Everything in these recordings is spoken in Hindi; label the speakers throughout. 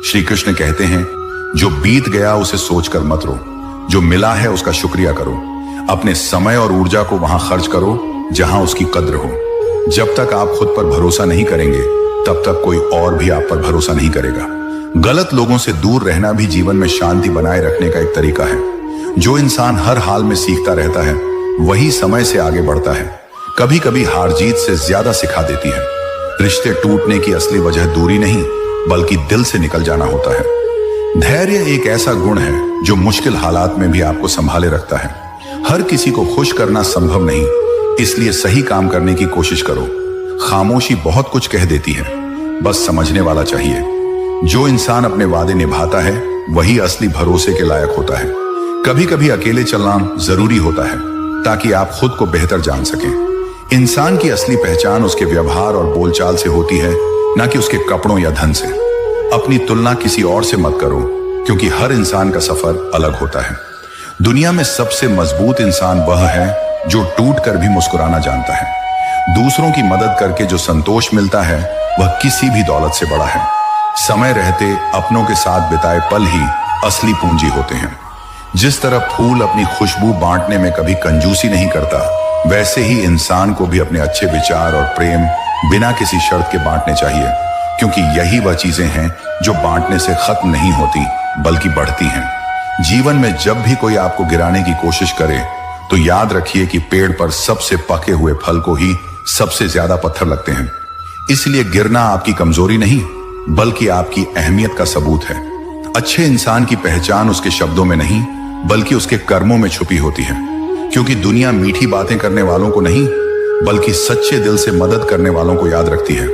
Speaker 1: श्री कृष्ण कहते हैं, जो बीत गया उसे सोचकर मत रो, जो मिला है उसका शुक्रिया करो। अपने समय और ऊर्जा को वहां खर्च करो जहां उसकी कद्र हो। जब तक आप खुद पर भरोसा नहीं करेंगे तब तक कोई और भी आप पर भरोसा नहीं करेगा। गलत लोगों से दूर रहना भी जीवन में शांति बनाए रखने का एक तरीका है। जो इंसान हर हाल में सीखता रहता है वही समय से आगे बढ़ता है। कभी कभी हार जीत से ज्यादा सिखा देती है। रिश्ते टूटने की असली वजह दूरी नहीं बल्कि दिल से निकल जाना होता है। धैर्य एक ऐसा गुण है जो मुश्किल हालात में भी आपको संभाले रखता है। हर किसी को खुश करना संभव नहीं, इसलिए सही काम करने की कोशिश करो। खामोशी बहुत कुछ कह देती है, बस समझने वाला चाहिए। जो इंसान अपने वादे निभाता है वही असली भरोसे के लायक होता है। कभी कभी अकेले चलना जरूरी होता है ताकि आप खुद को बेहतर जान सकें। इंसान की असली पहचान उसके व्यवहार और बोलचाल से होती है, ना कि उसके कपड़ों या धन से। अपनी तुलना किसी और से मत करो, क्योंकि हर इंसान का सफर अलग होता है। दुनिया में सबसे मजबूत इंसान वह है जो टूट कर भी मुस्कुराना जानता है। दूसरों की मदद करके जो संतोष मिलता है वह किसी भी दौलत से बड़ा है। समय रहते अपनों के साथ बिताए पल ही असली पूंजी होते हैं। जिस तरह फूल अपनी खुशबू बांटने में कभी कंजूसी नहीं करता, वैसे ही इंसान को भी अपने अच्छे विचार और प्रेम बिना किसी शर्त के बांटने चाहिए, क्योंकि यही वह चीजें हैं जो बांटने से खत्म नहीं होती बल्कि बढ़ती हैं। जीवन में जब भी कोई आपको गिराने की कोशिश करे तो याद रखिए कि पेड़ पर सबसे पके हुए फल को ही सबसे ज्यादा पत्थर लगते हैं। इसलिए गिरना आपकी कमजोरी नहीं बल्कि आपकी अहमियत का सबूत है। अच्छे इंसान की पहचान उसके शब्दों में नहीं बल्कि उसके कर्मों में छुपी होती है, क्योंकि दुनिया मीठी बातें करने वालों को नहीं बल्कि सच्चे दिल से मदद करने वालों को याद रखती है।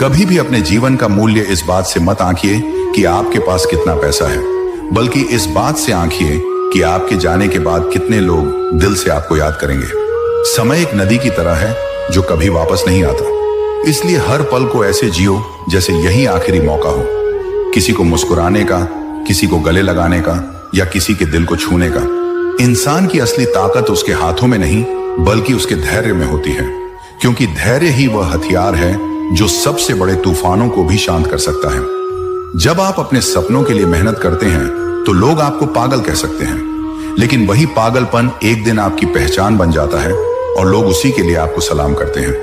Speaker 1: कभी भी अपने जीवन का मूल्य इस बात से मत आंकिए कि आपके पास कितना पैसा है, बल्कि इस बात से आंकिए कि आपके जाने के बाद कितने लोग दिल से आपको याद करेंगे। समय एक नदी की तरह है जो कभी वापस नहीं आता, इसलिए हर पल को ऐसे जियो जैसे यही आखिरी मौका हो। किसी को मुस्कुराने का, किसी को गले लगाने का या किसी के दिल को छूने का। इंसान की असली ताकत उसके हाथों में नहीं बल्कि उसके धैर्य में होती है, क्योंकि धैर्य ही वह हथियार है जो सबसे बड़े तूफानों को भी शांत कर सकता है। जब आप अपने सपनों के लिए मेहनत करते हैं तो लोग आपको पागल कह सकते हैं, लेकिन वही पागलपन एक दिन आपकी पहचान बन जाता है और लोग उसी के लिए आपको सलाम करते हैं।